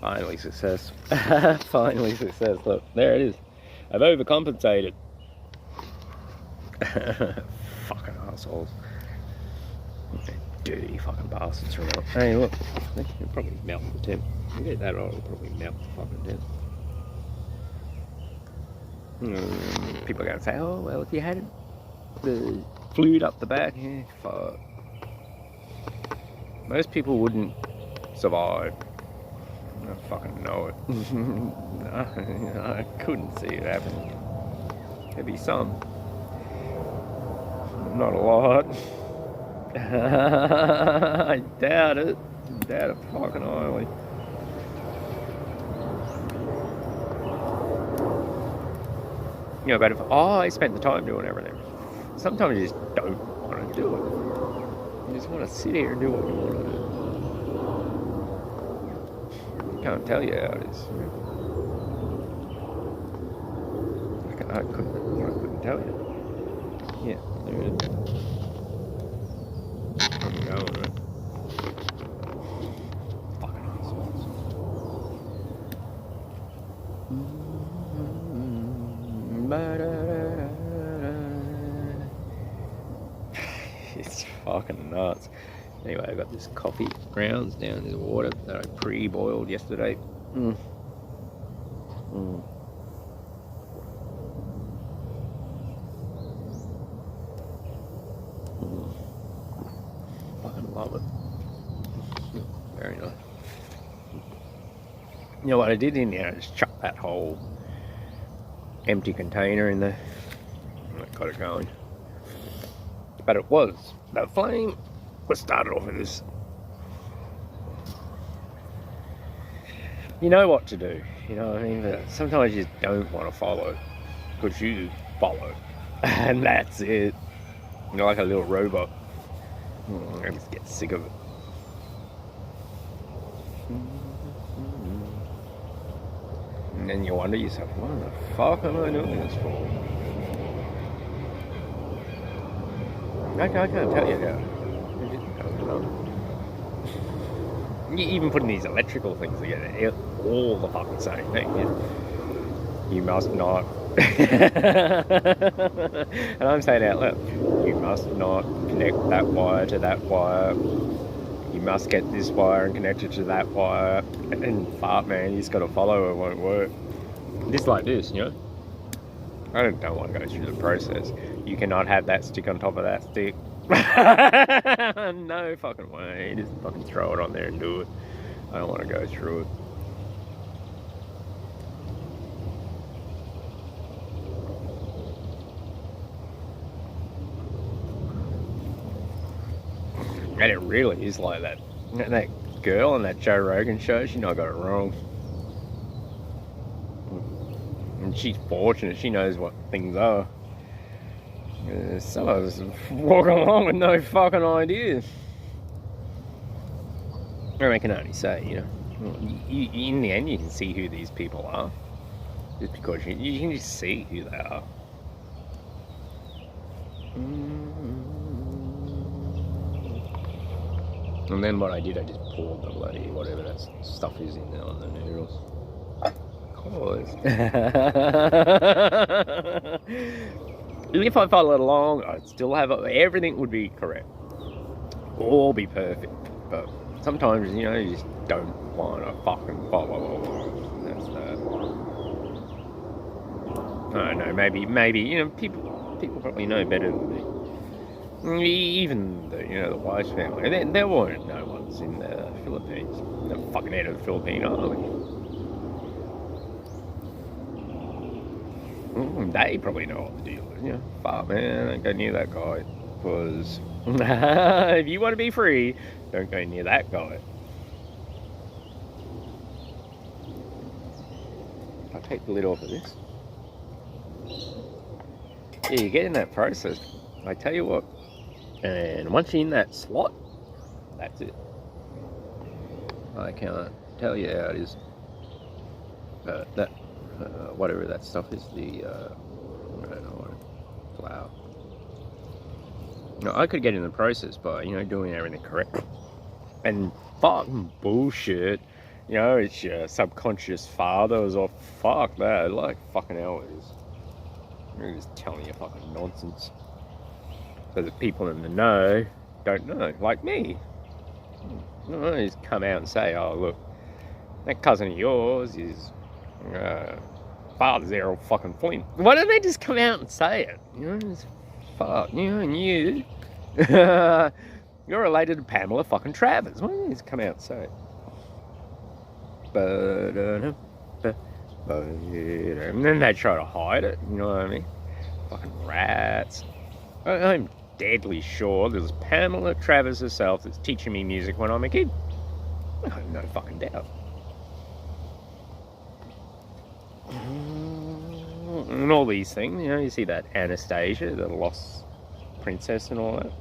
Finally success. Finally success. Look, there it is. I've overcompensated. Fucking assholes. Dirty fucking bastards from out. Hey, look. They'll probably melt the tent. You get that oil, it'll probably melt the fucking tent. People are going to say, oh, well, if you had the fluid up the back, yeah, fuck. Most people wouldn't survive. I fucking know it. I couldn't see it happening. There'd be some. Not a lot. I doubt it. Doubt it fucking highly. You know, but if I spent the time doing everything, sometimes you just don't want to do it. You just want to sit here and do what you want to do. I can't tell you how it is. I couldn't tell you. Yeah, there it is. I'm going, right? Fucking assholes. It's fucking nuts. Anyway, I got this coffee grounds down in the water that I pre-boiled yesterday. Fucking love it. Very nice. You know what I did in there? I just chucked that whole empty container in there. I got it going. But it was, the flame was started off with this. You know what to do, you know what I mean? But sometimes you don't want to follow, because you follow. And that's it. You're like a little robot. I just get sick of it. And then you wonder yourself, what the fuck am I doing this for? I can't tell you how. You even putting these electrical things together, they're all the fucking same thing. You must not. And I'm saying out loud, you must not connect that wire to that wire. You must get this wire and connect it to that wire. And fart, man, you just got to follow it, won't work. Just like this, you know. I don't want to go through the process. You cannot have that stick on top of that stick. No fucking way. Just fucking throw it on there and do it. I don't want to go through it. And it really is like that. That girl on that Joe Rogan show, she not got it wrong. And she's fortunate, she knows what things are. Some of us walk along with no fucking idea. I can only say, you know, in the end you can see who these people are. Just because you can just see who they are. And then what I did, I just poured the bloody, whatever that stuff is in there on the noodles. If I followed along, I'd still have everything would be correct, all be perfect. But sometimes, you know, you just don't want to fucking follow. That's I don't know. Maybe you know, people probably know better than me. Even the the Wise family, there weren't no ones in the Philippines. The fucking head of the Philippine army. They probably know what the deal is. You know, fuck man, don't go near that guy. Because if you want to be free, don't go near that guy. I'll take the lid off of this. Yeah, you get in that process. I tell you what. And once you're in that slot, that's it. I can't tell you how it is. That whatever that stuff is, the I don't know what flour. No, I could get in the process by doing everything correct. And fucking bullshit You know, it's your subconscious fathers or fuck that. Like, fucking hell it is. You're just telling you fucking nonsense. So the people in the know don't know. Like me. I just come out and say, oh, look, that cousin of yours is father's Errol fucking Flynn. Why don't they just come out and say it? You know, just, fuck, you know, and you, you're related to Pamela fucking Travers. Why don't you just come out and say it? And then they try to hide it, you know what I mean? Fucking rats. I'm deadly sure there's Pamela Travers herself that's teaching me music when I'm a kid. I have no fucking doubt. And all these things, you know, you see that Anastasia, the lost princess and all that.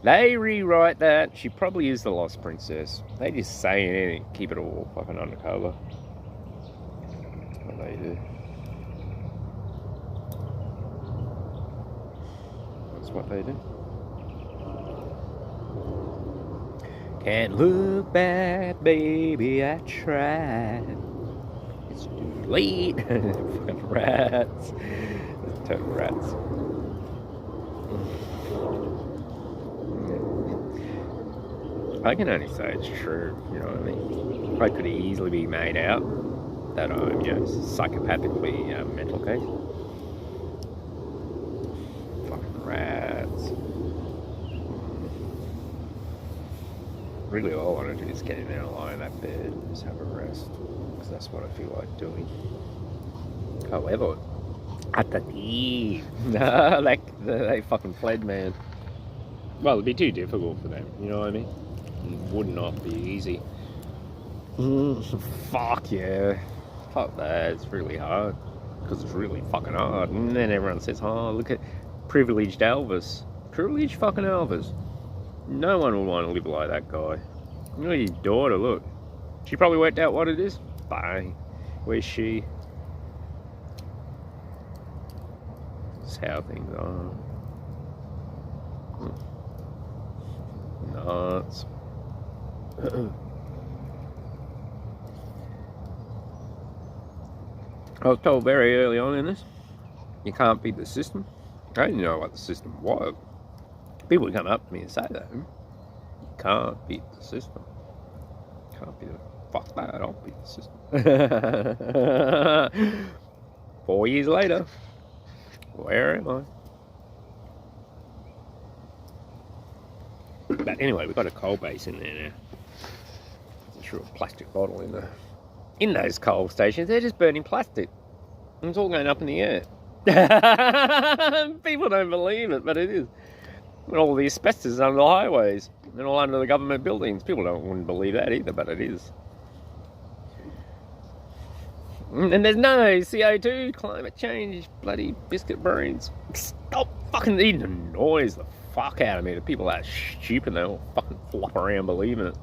They rewrite that. She probably is the lost princess. They just say anything, keep it all fucking undercover. That's what they do. That's what they do. Can't look back, baby, I tried. It's too late. Fucking rats. Total rats. I can only say it's true, you know what I mean? I could easily be made out that I'm, you know, psychopathically mental case. Fucking rats. Really all I want to do is get in there and lie in that bed and just have a rest. Because that's what I feel like doing. However, at the like they fucking fled, man. Well, it'd be too difficult for them, you know what I mean? It would not be easy. Fuck yeah. Fuck that, it's really hard. Because it's really fucking hard. And then everyone says, oh, look at privileged Elvis. Privileged fucking Elvis. No one would want to live like that guy. Look at his daughter, look. She probably worked out what it is. Bang. Where's she? This is how things are. Nuts. I was told very early on in this, you can't beat the system. I didn't know what the system was. People would come up to me and say that. You can't beat the system. Can't beat it. Fuck that, I'll beat the system. 4 years later, where am I? But anyway, we've got a coal base in there now. There's a plastic bottle in those coal stations. They're just burning plastic. And it's all going up in the air. People don't believe it, but it is. And all the asbestos is under the highways and all under the government buildings. People wouldn't believe that either, but it is. And there's no CO2, climate change, bloody biscuit brains. Stop fucking eating the noise the fuck out of me. The people that are stupid, they all fucking flop around believing it.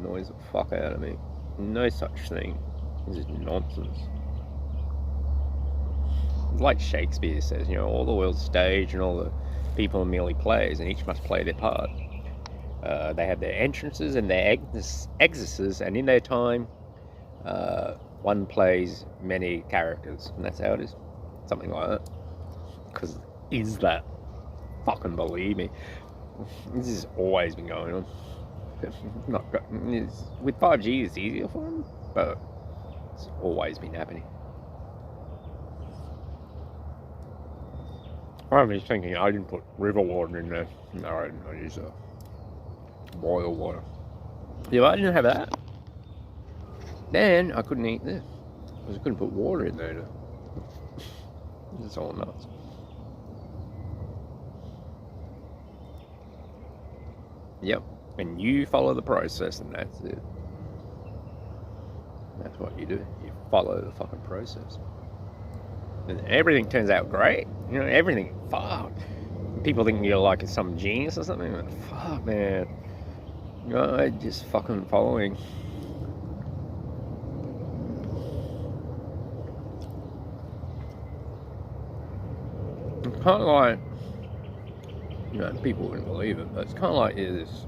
Noise the fuck out of me. No such thing. This is nonsense. Like Shakespeare says, you know, all the world's stage and all the people are merely players and each must play their part. They have their entrances and their exits, and in their time, one plays many characters, and that's how it is. Something like that. Because is that? Fucking believe me. This has always been going on. With 5G, it's easier for them, but it's always been happening. I was thinking I didn't put river water in there. No, I didn't. I used boil water. Yeah, I didn't have that. Then I couldn't eat this because I couldn't put water in there. It's all nuts. Yep, and you follow the process, and that's it. That's what you do. You follow the fucking process. And everything turns out great. You know, everything. Fuck. People think you're like some genius or something. But fuck, man. No, just fucking following. It's kind of like, you know, people wouldn't believe it, but it's kind of like this.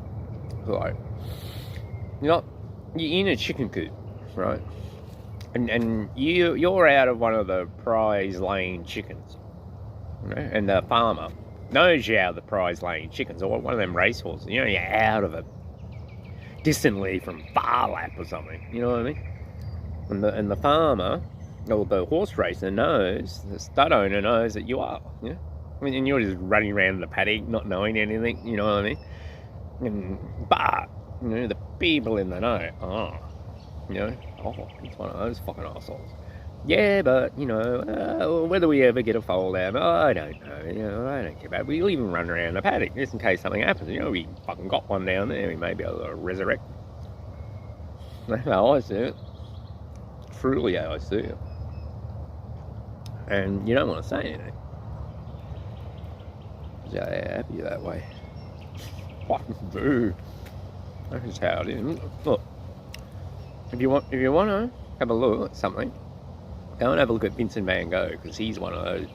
Like, you know, you're in a chicken coop, right? And you're out of one of the prize laying chickens, you know? And the farmer knows you're out of the prize laying chickens, or one of them racehorses. You know, you're out of it distantly from Far Lap or something. You know what I mean? And the farmer, or the horse racer knows, the stud owner knows that you are. Yeah, I mean, and you're just running around the paddock, not knowing anything. You know what I mean? But you know, the people in the know, you know, it's one of those fucking assholes. Yeah, but you know, whether we ever get a foal out, I don't know. You know, I don't care about it. We'll even run around the paddock just in case something happens. You know, we fucking got one down there. We may be able to resurrect. That's how I see it. Truly how I see it. And you don't want to say anything. Yeah, they're happy that way. Fucking do. That is how it is. Look, if you want to have a look at something, go and have a look at Vincent Van Gogh, because he's one of those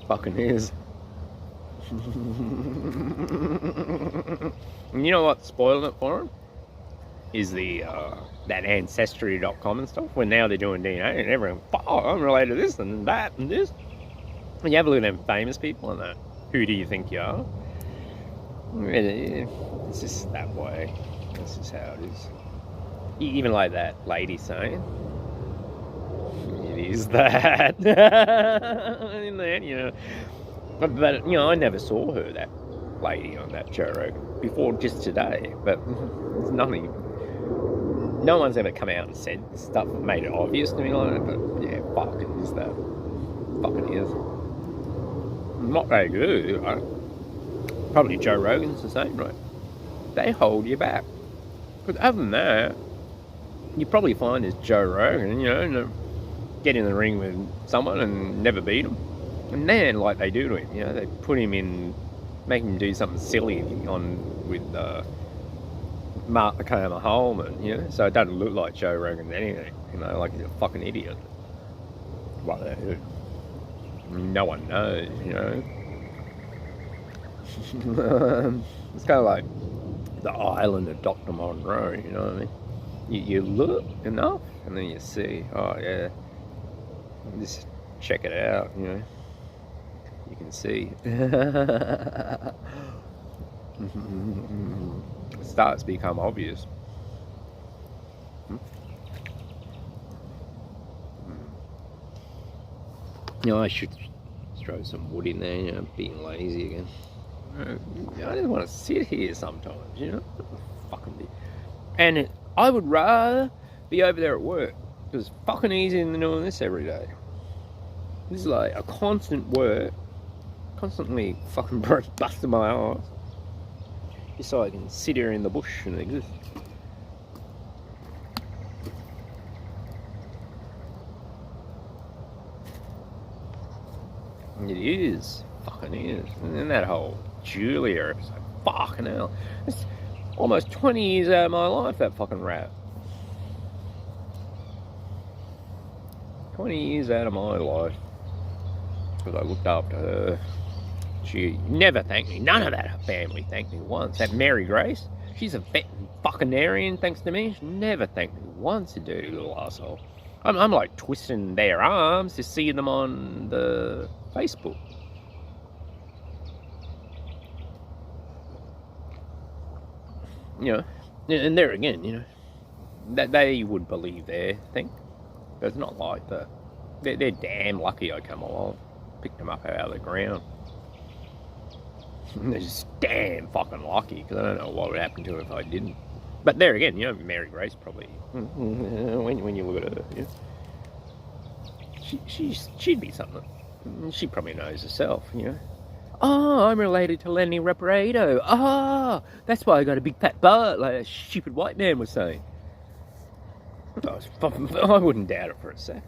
fucking is. And you know what's spoiling it for him? Is the that Ancestry.com and stuff, when now they're doing DNA and everyone, oh, I'm related to this and that and this. When you have a look at them famous people and that, who do you think you are? It's just that way. This is how it is. Even like that lady saying, it is that. In that, you know. But, you know, I never saw her, that lady on that Joe Rogan, before just today. But there's nothing. No one's ever come out and said stuff that made it obvious to me like that. But, yeah, fuck, it is that. Fucking is. Not very good, right? Probably Joe Rogan's the same, right? They hold you back. Because other than that, you probably find it's Joe Rogan, you know, get in the ring with someone and never beat him. And then, like they do to him, you know, they put him in, make him do something silly with Mark Tacoma Holman, you know, so it doesn't look like Joe Rogan anything, you know, like he's a fucking idiot. What they do. No one knows, you know. It's kind of like the island of Dr. Monroe, you know what I mean? You look enough, and then you see, oh yeah, just check it out, you know. You can see. It starts to become obvious. You know, I should throw some wood in there, you know, being lazy again. I just want to sit here sometimes, you know. Fucking and I would rather be over there at work, because it's fucking easier than doing this every day. This is like a constant work, constantly fucking busting my ass, just so I can sit here in the bush and exist. It is, fucking is. And that whole Julia episode, fucking hell. It's almost 20 years out of my life, that fucking rat. 20 years out of my life. Because I looked after her. She never thanked me. None of that family thanked me once. That Mary Grace, she's a fucking-arian thanks to me. She never thanked me once, a dirty little asshole. I'm like twisting their arms to see them on the Facebook. You know, and there again, you know, that they would believe their thing. It's not like that. They're damn lucky I come along, picked them up out of the ground. They're just damn fucking lucky, because I don't know what would happen to her if I didn't. But there again, you know, Mary Grace probably, when you look at her, you know, she'd be something. She probably knows herself, you know. Oh, I'm related to Lenny Reparato. Ah, that's why I got a big fat butt, like a stupid white man was saying. I wouldn't doubt it for a second.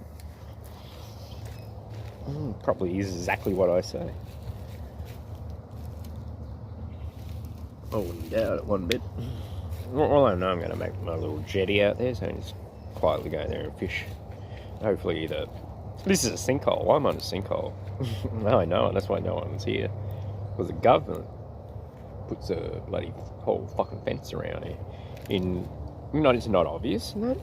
Probably is exactly what I say. I wouldn't doubt it one bit. Well, I know I'm going to make my little jetty out there, so I just quietly go there and fish. Hopefully this is a sinkhole. I'm on a sinkhole. No, I know it. That's why no one's here. Because the government puts a bloody whole fucking fence around here. In It's not obvious, no.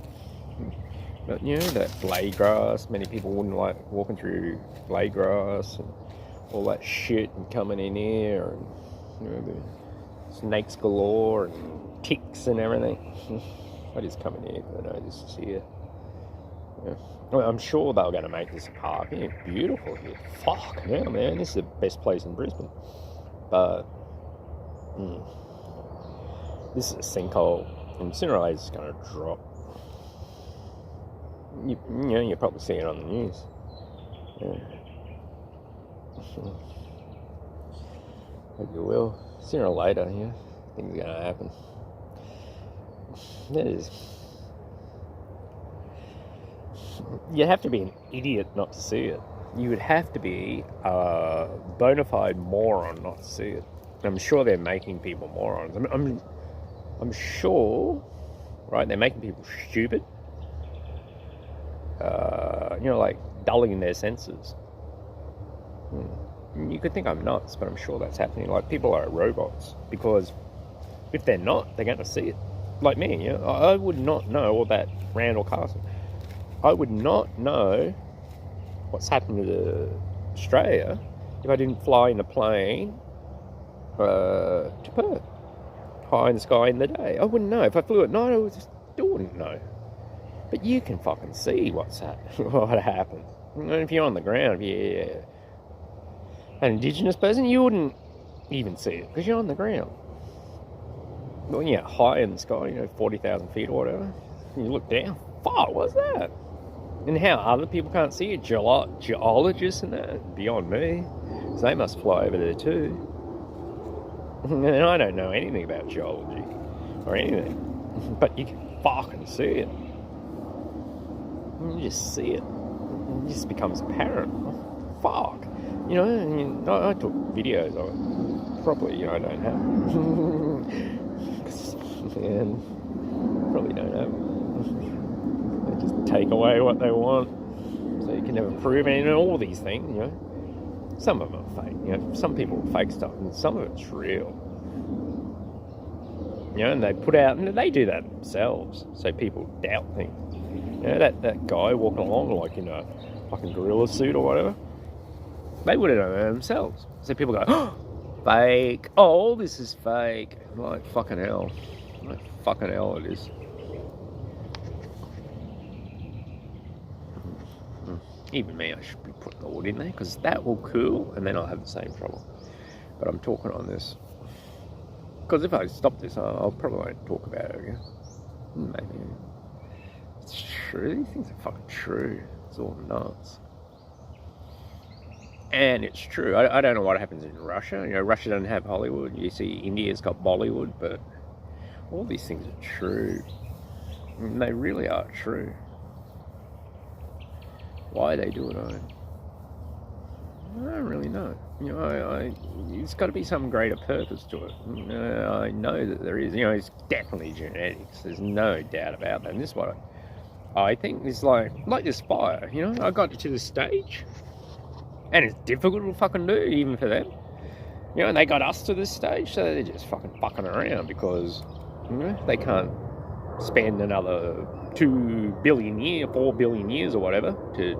But, that blade grass, many people wouldn't like walking through blade grass and all that shit and coming in here and, the snakes galore and ticks and everything. I just come in here because I know this is here. Yeah. Well, I'm sure they were going to make this a park. Yeah, beautiful here. Fuck, yeah, man, this is the best place in Brisbane. But this is a sinkhole, and sooner or later it's going to drop. You're probably seeing it on the news. Yeah. Hope you will. Sooner or later, things are going to happen. It is. You have to be an idiot not to see it. You would have to be a bona fide moron not to see it. I'm sure they're making people morons. I'm sure, right? They're making people stupid. Like dulling their senses. You could think I'm nuts, but I'm sure that's happening. Like, people are robots, because if they're not, they're going to see it. Like me, I would not know about Randall Castle. I would not know what's happened to Australia if I didn't fly in a plane to Perth, high in the sky in the day. I wouldn't know. If I flew at night, I still wouldn't know. But you can fucking see what happened. And if you're on the ground, if you're an Indigenous person, you wouldn't even see it because you're on the ground. But when you're high in the sky, 40,000 feet or whatever, and you look down, fuck, what's that? And how other people can't see it, geologists and that, beyond me, because they must fly over there too. And I don't know anything about geology or anything, but you can fucking see it. You just see it. It just becomes apparent. Fuck. I took videos of it. Probably, I don't have. And probably don't have. They just take away what they want, so you can never prove it. And all these things, some of them are fake. Some people fake stuff, and some of it's real. And they put out, and they do that themselves, so people doubt things. That guy walking along like in a fucking gorilla suit or whatever, they would have done it themselves. So people go, oh, fake. Oh, this is fake. I'm like, fucking hell. Like, fucking hell it is. Even me, I should be putting the wood in there, because that will cool, and then I'll have the same trouble. But I'm talking on this. Because if I stop this, I'll probably won't talk about it again. Maybe. It's true. These things are fucking true. It's all nuts. And it's true. I don't know what happens in Russia. Russia doesn't have Hollywood. You see India's got Bollywood, but all these things are true. And they really are true. Why they do it, I don't really know. It's got to be some greater purpose to it. I know that there is. It's definitely genetics. There's no doubt about that. And this is what I think is like this fire. I got to this stage, and it's difficult to fucking do, even for them. And they got us to this stage, so they're just fucking around because they can't spend another 2 billion years, 4 billion years or whatever to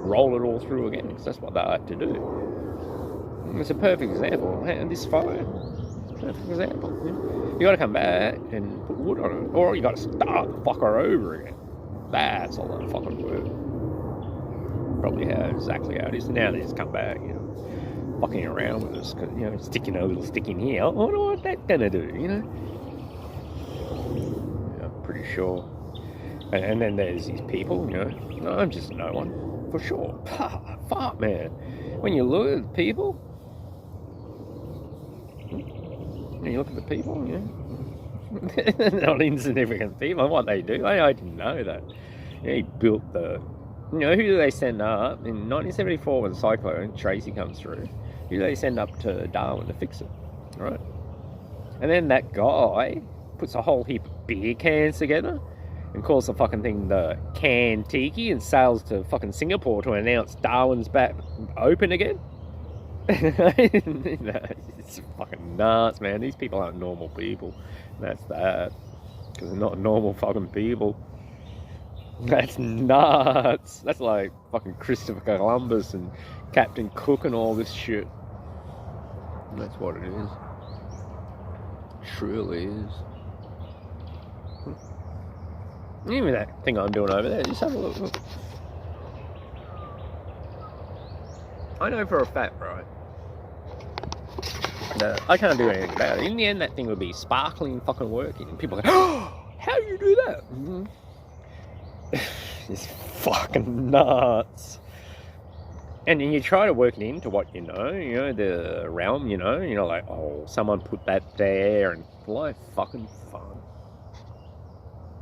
roll it all through again, because that's what they have to do. It's a perfect example. This fire, perfect example. You got to come back and put wood on it, or you got to start the fucker over again. That's a lot of fucking work. Probably exactly how it is. Now they just come back, fucking around with us, cause, sticking a little stick in here. I wonder what that's gonna do, I'm pretty sure. And then there's these people, I'm just no one, for sure. Fuck, man. When you look at the people, when you look at the people, not insignificant people, what they do. I didn't know that. He built the, who do they send up? In 1974 when the cyclone, Tracy comes through, who do they send up to Darwin to fix it, right? And then that guy puts a whole heap of beer cans together and calls the fucking thing the Can Tiki and sails to fucking Singapore to announce Darwin's back open again. It's fucking nuts, man. These people aren't normal people. That's that. Because they're not normal fucking people. That's nuts. That's like fucking Christopher Columbus and Captain Cook and all this shit. That's what it is. Truly is. Even that thing I'm doing over there, just have a look. I know for a fact, right, that I can't do anything about it. In the end, that thing would be sparkling fucking working. And people go, oh, how do you do that? Mm-hmm. It's fucking nuts. And then you try to work it into what you know, the realm, like, oh, someone put that there, and like fucking fun.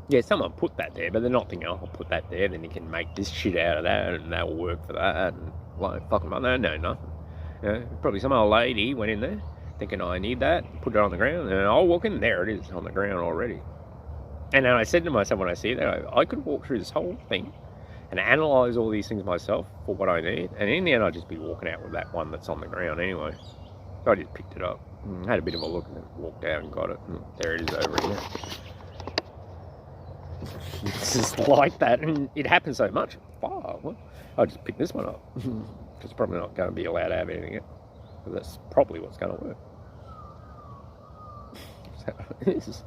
Yeah, someone put that there, but they're not thinking, oh, I'll put that there, then you can make this shit out of that, and that'll work for that, and like, fucking, I don't know nothing. Probably some old lady went in there, thinking, oh, I need that, put it on the ground, and I'll walk in, there it is, on the ground already. And then I said to myself when I see that, I could walk through this whole thing, and analyse all these things myself for what I need, and in the end I'd just be walking out with that one that's on the ground anyway. So I just picked it up, had a bit of a look, and then walked out and got it, and there it is over here. It's just like that, and it happens so much. Wow, well, I'll just pick this one up, because it's probably not going to be allowed to have anything else, because that's probably what's going to work. So it is.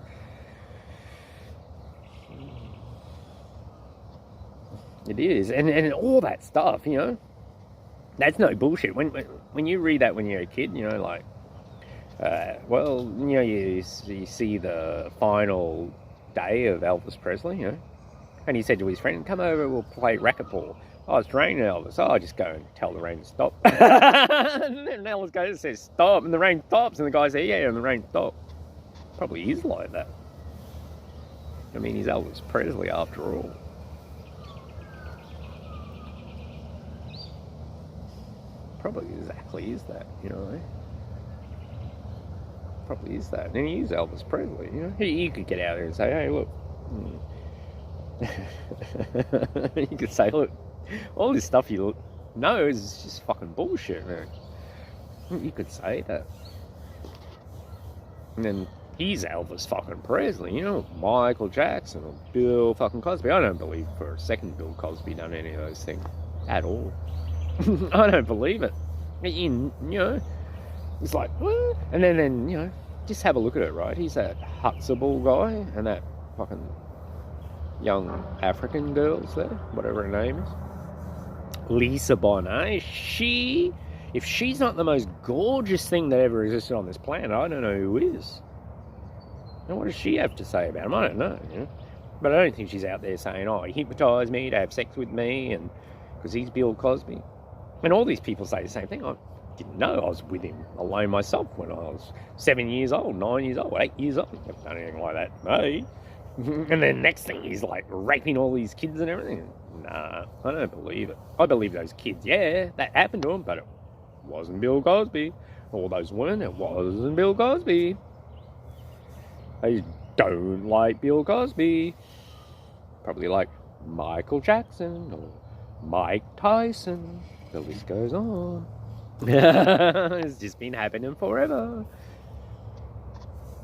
It is, and all that stuff, that's no bullshit. When you read that when you're a kid, like, you see the final day of Elvis Presley, and he said to his friend, come over, we'll play racquetball. Oh, it's raining, Elvis. Oh, I'll just go and tell the rain to stop. And then Elvis goes and says, stop, and the rain stops, and the guy says, yeah, and the rain stopped. Probably is like that. I mean, he's Elvis Presley after all. Probably exactly is that, Probably is that. And he is Elvis Presley, He could get out there and say, hey, look. You could say, look, all this stuff you know is just fucking bullshit, man. You could say that. And then he's Elvis fucking Presley, Michael Jackson or Bill fucking Cosby. I don't believe for a second Bill Cosby done any of those things at all. I don't believe it. It's like, what? And then, just have a look at it, right? He's that Huxtable guy and that fucking young African girl's there, whatever her name is. Lisa Bonet. If she's not the most gorgeous thing that ever existed on this planet, I don't know who is. And what does she have to say about him? I don't know, But I don't think she's out there saying, oh, he hypnotised me to have sex with me, and because he's Bill Cosby. And all these people say the same thing. I didn't know I was with him alone myself when I was 7 years old, 9 years old, 8 years old. Never done anything like that, mate. And then next thing, he's like raping all these kids and everything. Nah, I don't believe it. I believe those kids, yeah, that happened to them, but it wasn't Bill Cosby. All those women, it wasn't Bill Cosby. They don't like Bill Cosby. Probably like Michael Jackson or Mike Tyson. The list goes on. It's just been happening forever.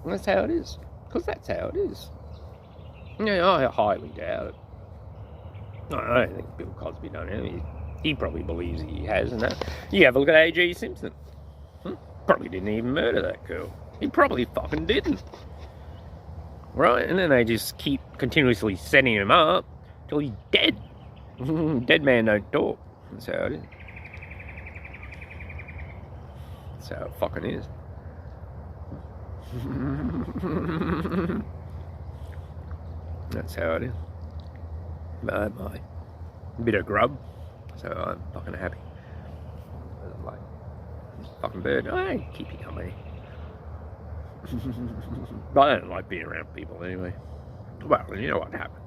And that's how it is. Because that's how it is. I highly doubt it. I don't think Bill Cosby done it. He probably believes he has and that. You have a look at A.J. Simpson. Probably didn't even murder that girl. He probably fucking didn't. Right? And then they just keep continuously setting him up till he's dead. Dead man don't talk. That's how it is. That's how it fucking is. That's how it is. My bit of grub. So I'm fucking happy. Like, fucking bird. Hey, keep you company. But I don't like being around people anyway. Well, you know what happened.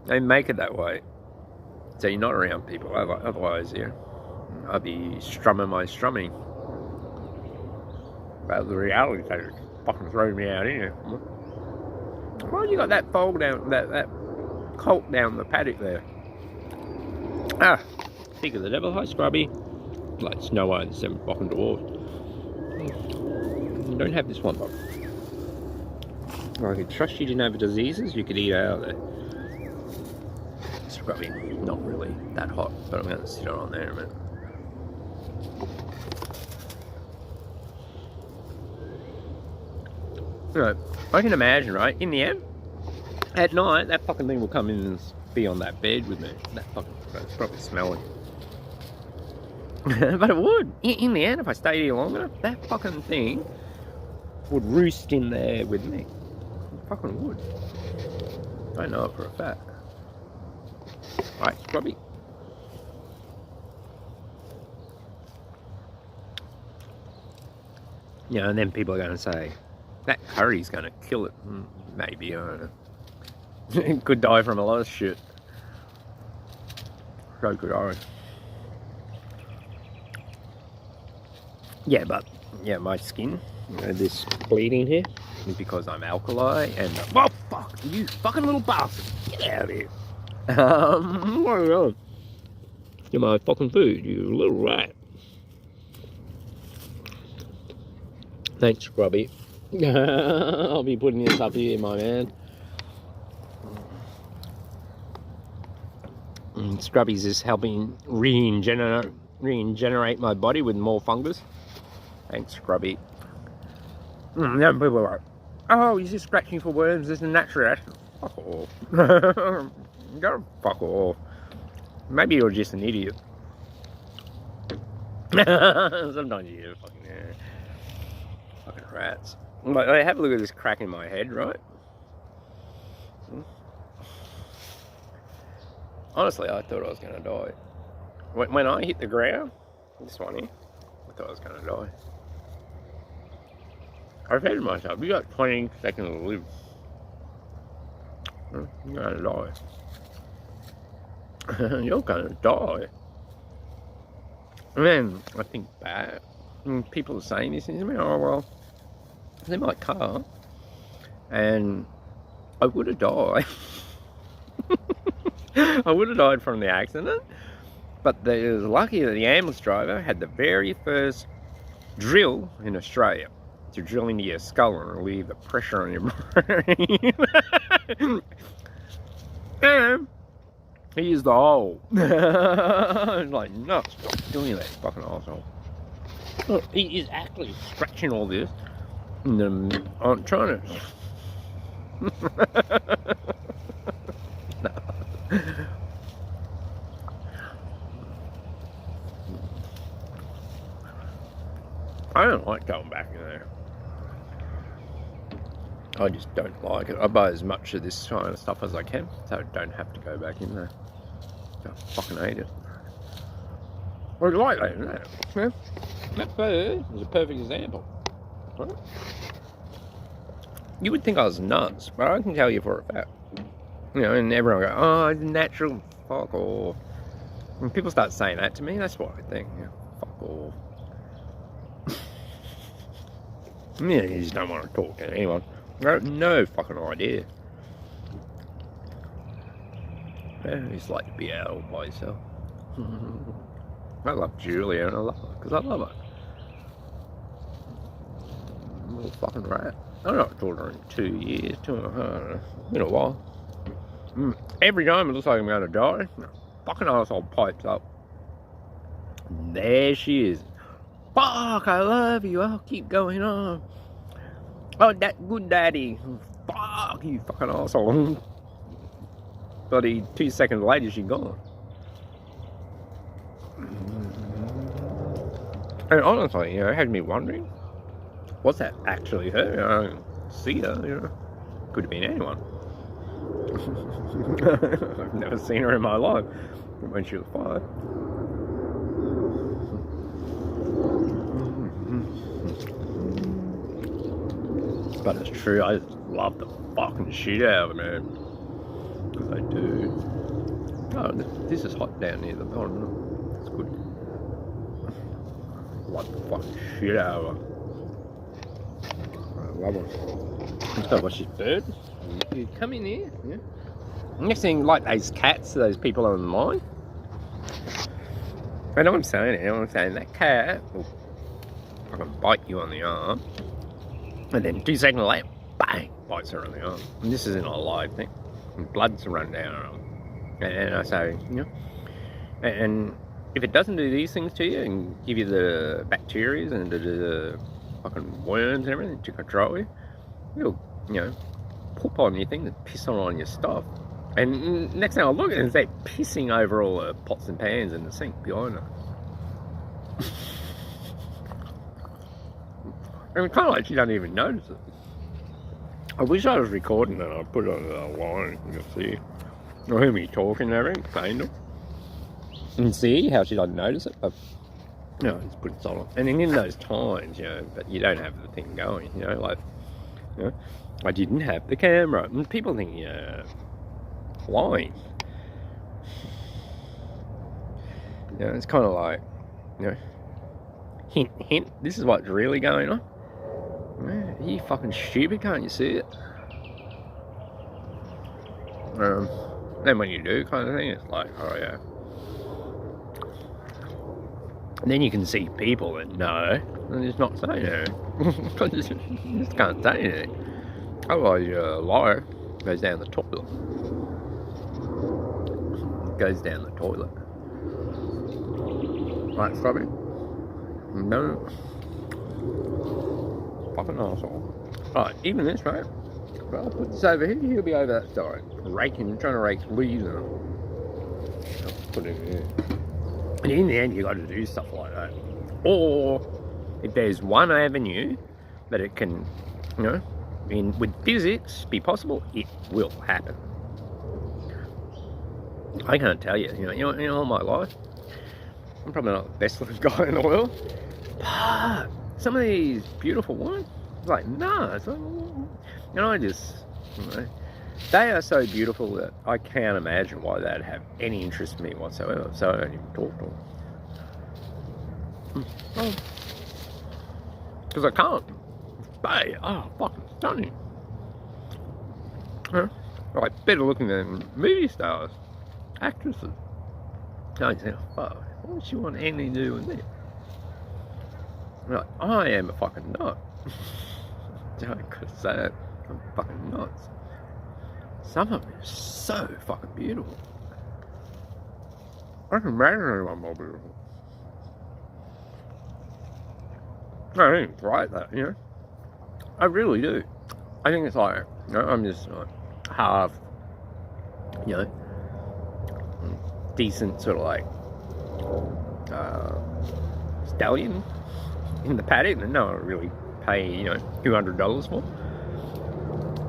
They make it that way. So you're not around people. Otherwise, I'd be strumming my strumming. But the reality is they fucking throw me out here. Why you got that fold down, that colt down the paddock there? Ah, think of the devil. Hi, Scrubby. Like Snow White and 7 fucking dwarves. don't have this one, Bob. I could trust you didn't have diseases, you could eat out of there. It's probably not really that hot, but I'm going to sit it on there in a minute. Right, I can imagine, right, in the end, at night, that fucking thing will come in and be on that bed with me. That fucking, it's probably smelling. But it would. In the end, if I stayed here long enough, that fucking thing would roost in there with me. It fucking would. I know it for a fact. Right, scrubby. Yeah, and then people are going to say, that curry's going to kill it. Maybe, I don't know. It could die from a lot of shit. So could I. Yeah, but, yeah, my skin, this bleeding here, is because I'm alkali and... Oh, fuck! You fucking little bastard! Get out of here! What are you doing? You're my fucking food, you little rat. Thanks, Scrubby. I'll be putting this up here, my man. Scrubby's is helping regenerate my body with more fungus. Thanks, Scrubby. Then people are like, oh, he's just scratching for worms. It's a natural reaction. Fuck off. Go fuck off. Maybe you're just an idiot. Sometimes you're fucking, fucking rats. But I have a look at this crack in my head, right? Honestly, I thought I was going to die. When I hit the ground, this one here, I thought I was going to die. I said to myself, you got 20 seconds to live. You're going to die. You're going to die. And then I think back, and people are saying this to me, oh, well, it's in my car, and I would have died. I would have died from the accident, but it was lucky that the ambulance driver had the very first drill in Australia to drill into your skull and relieve the pressure on your brain. And he used the hole. I was like, no, stop doing that, fucking asshole. Look, he is actually scratching all this, and I'm trying to. No. I don't like going back in there. I just don't like it. I buy as much of this kind of stuff as I can, so I don't have to go back in there. I fucking hate it. Well, it's like that, isn't it? Yeah. That bird is a perfect example. Right? You would think I was nuts, but I can tell you for a fact. You know, and everyone go, oh, it's natural, fuck off. When people start saying that to me, that's what I think. Yeah, fuck off. Yeah, you just don't want to talk to anyone. I have no fucking idea. Yeah, I just like to be out all by yourself. I love Julia, and I love her, because I love her. Little fucking rat. I've not talked to her in 2 years, 2.5, been a while. Every time it looks like I'm going to die, fucking arsehole pipes up. And there she is. Fuck, I love you, I'll keep going on. Oh, that good daddy. Fuck, you fucking arsehole. Bloody 2 seconds later, she's gone. And honestly, you know, it had me wondering, was that actually her? I don't see her, you know. Could have been anyone. I've never seen her in my life when she was 5. But it's true, I just love the fucking shit out of it, man. Because I do. Oh, this is hot down near the bottom. That's good. I love the fucking shit out of her. I love her. Let's go watch this bird. You come in here, yeah. Next thing, like those cats, those people online. I know what I'm saying here. I'm saying that cat will fucking bite you on the arm. And then 2 seconds later, bang, bites her on the arm. And this isn't a live thing. And blood's run down her arm. And I say, you know, and if it doesn't do these things to you and give you the bacteria and the fucking worms and everything to control you, you'll, you know, poop on your thing and piss on your stuff. And next thing I look at it, they're pissing over all the pots and pans in the sink behind her. And it's kind of like she doesn't even notice it. I wish I was recording and I'd put it on the line and you'll see. Or hear me talking and everything, saying them. And see how she doesn't notice it. But, you know, just put it on. And then in those times, you know, but you don't have the thing going, you know, like, you know, I didn't have the camera. And people think, yeah, lying. You know, it's kind of like, you know, hint, hint, this is what's really going on. Man, are you fucking stupid? Can't you see it? Then when you do, kind of thing, it's like, oh yeah. And then you can see people that know, and just not saying anything. You just can't say anything. Otherwise, your liar goes down the toilet. Goes down the toilet. Right, stop it. No. Fucking asshole. Right, even this, right? Well, I'll put this over here, he'll be over that side. Raking, trying to rake leaves and I'll put it in here. And in the end, you got to do stuff like that. Or, if there's one avenue that it can, you know, with physics, be possible, it will happen. I can't tell you, you know, all my life, I'm probably not the best looking guy in the world, but some of these beautiful ones, it's like, nah, it's like, and I just, you know, they are so beautiful that I can't imagine why they'd have any interest in me whatsoever, so I don't even talk to them. Because I can't. They are fucking stunning. Like, better looking than movie stars, actresses. I just think, fuck, what does she want anything to do with me? Like, I am a fucking nut. I could say that. I'm fucking nuts. Some of them are so fucking beautiful. I can imagine anyone more beautiful. I don't even write that, you know. I really do. I think it's like, you know, I'm just like half, you know, decent sort of like stallion in the paddock and no one really pay, you know, $200 for.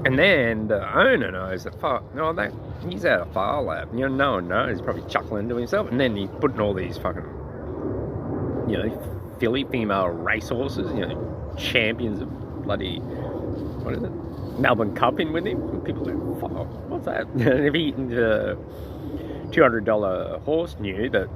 And then the owner knows that, fuck, no, that he's out of file lab. You know, no one knows. He's probably chuckling to himself. And then he's putting all these fucking, you know, filly female racehorses, you know, champions of bloody, what is it? Melbourne Cup in with him. And people go, fuck, what's that? They've eaten the $200 horse new that